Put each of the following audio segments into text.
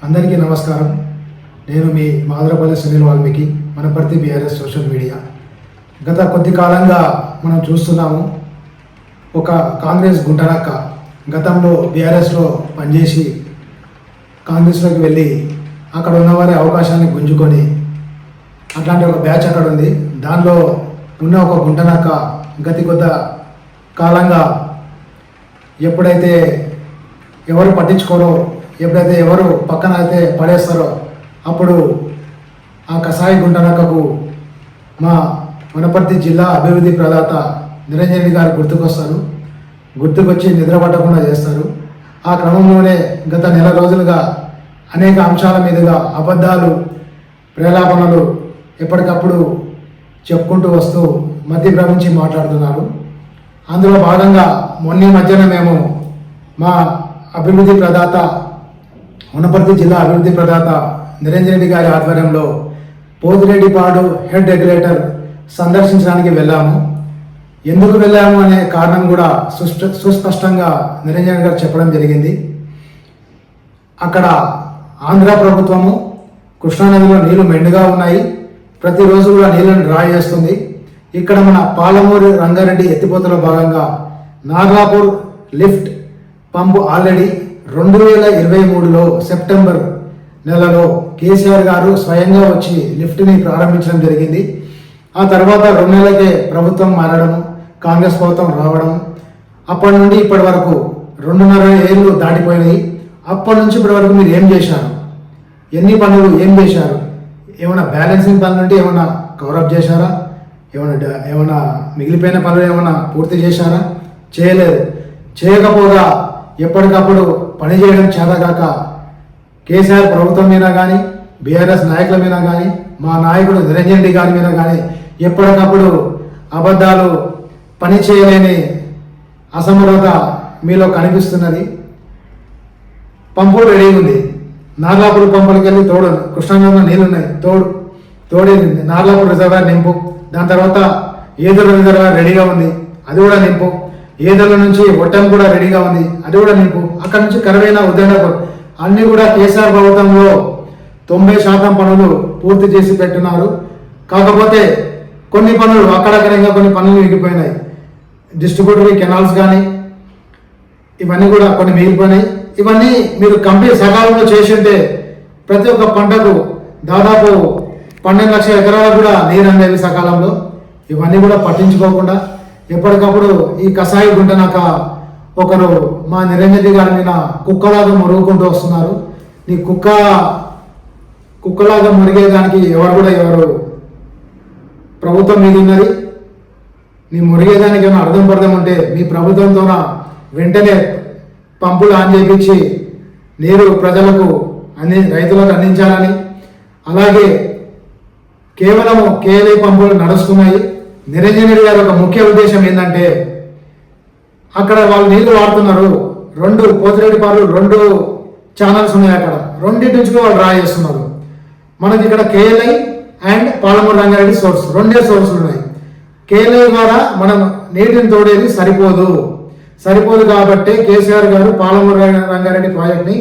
అందరికీ నమస్కారం. నేను మీ మాదరపల్లి సునీల్ వాల్మీకి, వనపర్తి బీఆర్ఎస్ సోషల్ మీడియా. గత కొద్ది కాలంగా మనం చూస్తున్నాము, ఒక కాంగ్రెస్ గుంటనక్క గతంలో బీఆర్ఎస్లో పనిచేసి కాంగ్రెస్లోకి వెళ్ళి అక్కడ ఉన్నవారి అవకాశాన్ని గుంజుకొని అట్లాంటి ఒక బ్యాచ్ అక్కడ ఉంది. దానిలో ఉన్న ఒక గుంటనక్క గతి కొద్ది కాలంగా ఎప్పుడైతే ఎవరు పట్టించుకోరో, ఎప్పుడైతే ఎవరు పక్కన అయితే పడేస్తారో అప్పుడు ఆ కసాయి గుంటనక్కకు మా వనపర్తి జిల్లా అభివృద్ధి ప్రదాత నిరంజన్ రెడ్డి గారు గుర్తుకొచ్చి నిద్ర పట్టకుండా చేస్తారు. ఆ క్రమంలోనే గత నెల రోజులుగా అనేక అంశాల మీదుగా అబద్ధాలు, ప్రేలాపనలు ఎప్పటికప్పుడు చెప్పుకుంటూ వస్తూ మధ్య భ్రమించి మాట్లాడుతున్నారు. అందులో భాగంగా మొన్న మధ్యన మేము మా అభివృద్ధి ప్రదాత, వనపర్తి జిల్లా అభివృద్ధి ప్రదాత నిరంజన్ రెడ్డి గారి ఆధ్వర్యంలో పోతిరెడ్డిపాడు హెడ్ రెగ్యులేటర్ సందర్శించడానికి వెళ్ళాము. ఎందుకు వెళ్ళాము అనే కారణం కూడా సుస్పష్టంగా నిరంజన్ గారు చెప్పడం జరిగింది. అక్కడ ఆంధ్ర ప్రభుత్వము కృష్ణానదిలో నీళ్లు మెండుగా ఉన్నాయి, ప్రతిరోజు కూడా నీళ్లను డ్రా చేస్తుంది. ఇక్కడ మన పాలమూరు రంగారెడ్డి ఎత్తిపోతలో భాగంగా నార్లాపూర్ లిఫ్ట్ పంపు ఆల్రెడీ 2023లో సెప్టెంబర్ నెలలో కేసీఆర్ గారు స్వయంగా వచ్చి లిఫ్ట్ని ప్రారంభించడం జరిగింది. ఆ తర్వాత 2 నెలలకే ప్రభుత్వం మారడం, కాంగ్రెస్ ప్రభుత్వం రావడం, అప్పటి నుండి ఇప్పటి వరకు 2.5 ఏళ్ళు దాటిపోయినాయి. అప్పటి నుంచి ఇప్పటి వరకు మీరు ఏం చేశారు? ఎన్ని పనులు ఏం చేశారు? ఏమైనా బ్యాలెన్సింగ్ పనులు ఉంటే ఏమైనా కవరప్ చేశారా? ఏమైనా మిగిలిపోయిన పనులు ఏమైనా పూర్తి చేశారా? చేయలేదు. చేయకపోగా ఎప్పటికప్పుడు పనిచేయడం చేతగాక కేసీఆర్ ప్రభుత్వం మీద కానీ, బీఆర్ఎస్ నాయకుల మీద కానీ, మా నాయకుడు నిరంజన్ రెడ్డి గారి మీద కానీ ఎప్పటికప్పుడు అబద్ధాలు, పని చేయలేని అసమర్థత మీలో కనిపిస్తున్నది. పంపు రెడీ ఉంది, నార్లాపూర్ పంపులకి వెళ్ళి తోడు, కృష్ణానదిలో నీళ్ళున్నాయి, తోడి నార్లాపూర్ రిజర్వాయర్ నింపు. దాని తర్వాత ఏదోల రిజర్వాయర్ రెడీగా ఉంది, అది కూడా నింపు. ఏదోల నుంచి ఒట్టం కూడా రెడీగా ఉంది, అది కూడా నింపు. అక్కడ నుంచి కరవైన ఉద్దండపూర్ అన్నీ కూడా కేసీఆర్ ప్రభుత్వంలో 90% పనులు పూర్తి చేసి పెట్టున్నారు. కాకపోతే కొన్ని పనులు అక్కడక్కడ కొన్ని పనులు మిగిలిపోయినాయి. డిస్ట్రిబ్యూటరీ కెనాల్స్ కానీ ఇవన్నీ కూడా కొన్ని మిగిలిపోయినాయి. ఇవన్నీ మీరు కంప్లీట్ సకాలంలో చేసి ఉంటే ప్రతి ఒక్క పంటకు దాదాపు 12 లక్షల ఎకరాలకు కూడా నీరు అందేవి సకాలంలో. ఇవన్నీ కూడా పట్టించుకోకుండా ఎప్పటికప్పుడు ఈ కసాయి గుంటనక్క ఒకరు మా నిరంజన్ రెడ్డి గారి మీద కుక్కలాగా మురుగుకుంటూ వస్తున్నారు. నీ కుక్కలాగా మురిగేదానికి ఎవరు ప్రభుత్వం మీద ఉన్నది. నీ మురిగేదానికి ఏమైనా అర్థం ఉంటే మీ ప్రభుత్వంతోన వెంటనే పంపులు ఆన్ చేయించి నీరు ప్రజలకు రైతులకు అందించాలని, అలాగే కేవలము కేఎల్ఐ పంపులు నడుస్తున్నాయి. నిరంజన్ రెడ్డి గారి ఒక ముఖ్య ఉద్దేశం ఏంటంటే, అక్కడ వాళ్ళు నీళ్లు వాడుతున్నారు, 2 పోతిరెడ్డిపాడు 2 ఛానల్స్ ఉన్నాయి, అక్కడ రెండింటి నుంచి వాళ్ళు డ్రా చేస్తున్నారు. మనకి ఇక్కడ కేఎల్ఐ అండ్ పాలమూరు రంగారెడ్డి రెండే సోర్సులు ఉన్నాయి. కేఎల్ఐ ద్వారా మనం నీటిని తోడేది సరిపోదు కాబట్టి కేసీఆర్ గారు పాలమూరు రంగారెడ్డి ప్రాజెక్ట్ని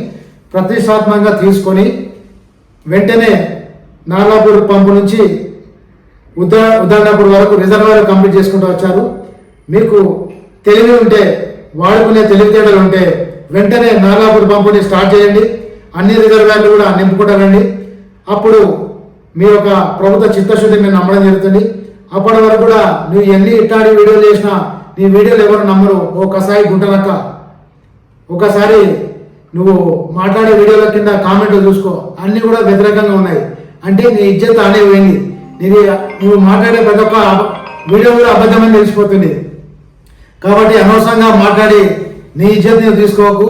ప్రతిష్టాత్మకంగా తీసుకొని వెంటనే నార్లాపూర్ పంపు నుంచి ఉద్దండపూర్ వరకు రిజర్వాయర్ కంప్లీట్ చేసుకుంటూ వచ్చారు. మీకు తెలివి ఉంటే, వాడుకునే తెలివితేటలు ఉంటే వెంటనే నార్లాపూర్ పంపుని స్టార్ట్ చేయండి, అన్ని రిజర్వాయర్లు కూడా నింపుకుంటారండి. అప్పుడు మీ యొక్క ప్రభుత్వ చిత్తశుద్ధి మీరు నమ్మడం జరుగుతుంది. అప్పటి వరకు కూడా నువ్వు ఎన్ని ఇట్లాంటి వీడియోలు చేసినా నీ వీడియోలు ఎవరు నమ్మరు. ఓ కసాయి గుంటనక్క, ఒకసారి నువ్వు మాట్లాడే వీడియోల కింద కామెంట్లు చూసుకో, అన్నీ కూడా వ్యతిరేకంగా ఉన్నాయి. అంటే నీ ఇజ్జత్ అనే పోయింది. నువ్వు మాట్లాడే ప్రతి ఒక్క వీడియో కూడా అబద్ధమని తెలిసిపోతుంది. కాబట్టి అనవసరంగా మాట్లాడి నీ ఇజ్జత్ నువ్వు తీసుకోకు.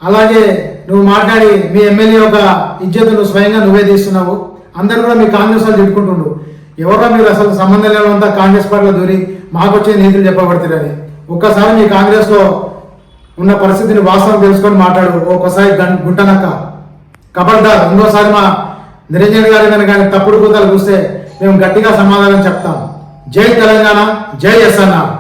అలాగే నువ్వు మాట్లాడి మీ ఎమ్మెల్యే యొక్క ఇజ్జత్ నువ్వు స్వయంగా నువ్వే తీస్తున్నావు. అందరూ కూడా మీ కాంగ్రెస్ వాళ్ళు తిట్టుకుంటుండు, ఎవరో మీరు అసలు సంబంధం లేనంతా కాంగ్రెస్ పార్టీలో దూరి మాకు వచ్చే నీతులు చెప్పబడుతున్నారని. ఒక్కసారి మీ కాంగ్రెస్లో ఉన్న పరిస్థితిని వాస్తవం తెలుసుకొని మాట్లాడు. ఒక్కసారి గుంటనక్క కబర్దార్. ఇంకోసారి మా నిరంజన్ గారి మీద కానీ తప్పుడు కూతలు చూస్తే మేము గట్టిగా సమాధానం చెప్తాం. జై తెలంగాణ, జై ఎస్ఎన్ఆర్.